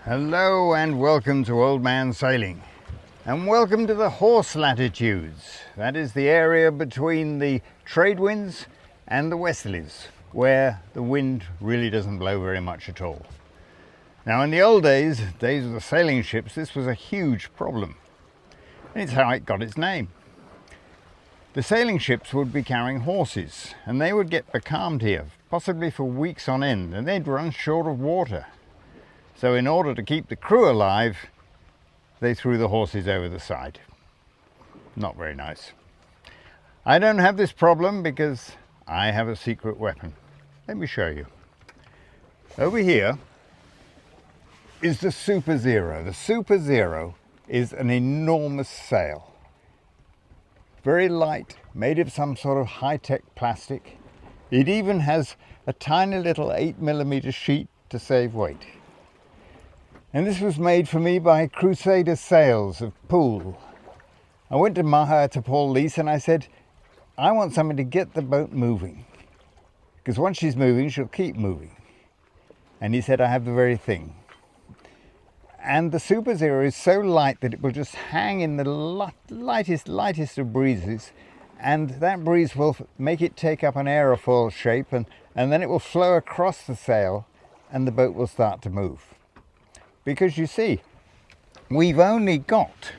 Hello and welcome to Old Man Sailing, and welcome to the horse latitudes. That is the area between the trade winds and the westerlies, where the wind really doesn't blow very much at all. Now in the old days of the sailing ships, this was a huge problem, and it's how it got its name. The sailing ships would be carrying horses, and they would get becalmed here, possibly for weeks on end, and they'd run short of water. So in order to keep the crew alive, they threw the horses over the side. Not very nice. I don't have this problem because I have a secret weapon. Let me show you. Over here is the Super Zero. The Super Zero is an enormous sail. Very light, made of some sort of high-tech plastic. It even has a tiny little 8mm sheet to save weight. And this was made for me by Crusader Sails of Poole. I went to Paul Leese and I said, I want something to get the boat moving, because once she's moving, she'll keep moving. And he said, I have the very thing. And the Super Zero is so light that it will just hang in the lightest of breezes, and that breeze will make it take up an aerofoil shape, and then it will flow across the sail and the boat will start to move. Because you see, we've only got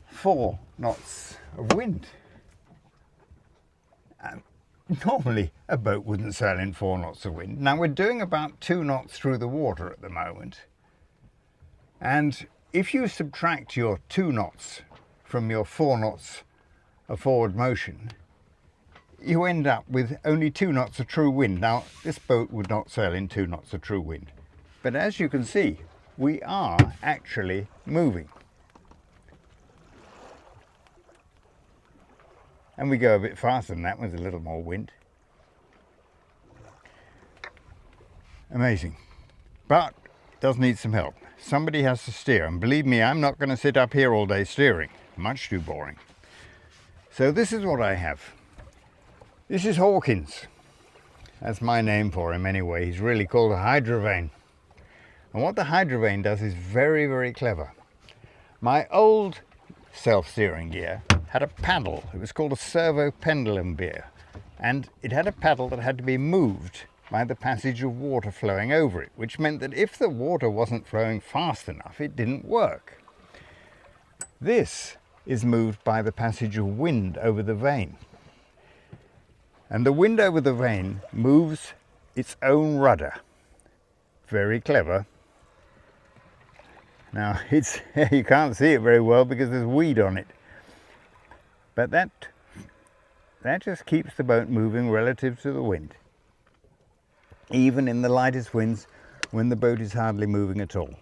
4 knots of wind. And normally a boat wouldn't sail in 4 knots of wind. Now we're doing about 2 knots through the water at the moment. And if you subtract your 2 knots from your 4 knots of forward motion, you end up with only 2 knots of true wind. Now this boat would not sail in 2 knots of true wind. But as you can see, we are actually moving. And we go a bit faster than that with a little more wind. Amazing. But it does need some help. Somebody has to steer, and believe me, I'm not going to sit up here all day steering. Much too boring. So this is what I have. This is Hawkins. That's my name for him anyway. He's really called a hydrovane. And what the hydrovane does is very, very clever. My old self-steering gear had a paddle. It was called a servo pendulum gear. And it had a paddle that had to be moved by the passage of water flowing over it, which meant that if the water wasn't flowing fast enough, it didn't work. This is moved by the passage of wind over the vane. And the wind over the vane moves its own rudder. Very clever. Now you can't see it very well because there's weed on it. But that just keeps the boat moving relative to the wind. Even in the lightest winds, when the boat is hardly moving at all.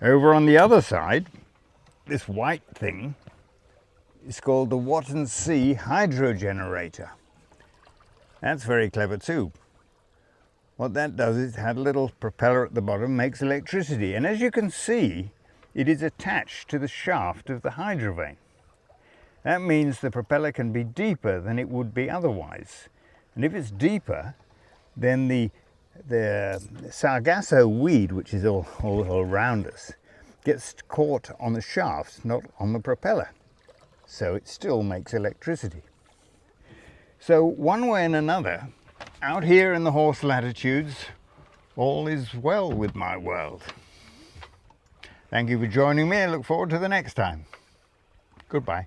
Over on the other side, this white thing is called the Watton Sea hydro generator. That's very clever too. What that does is it had a little propeller at the bottom, makes electricity, and as you can see, it is attached to the shaft of the hydrovane. That means the propeller can be deeper than it would be otherwise. And if it's deeper, then the sargasso weed, which is all around us, gets caught on the shaft, not on the propeller. So it still makes electricity. So one way and another, out here in the horse latitudes, all is well with my world. Thank you for joining me. I look forward to the next time. Goodbye.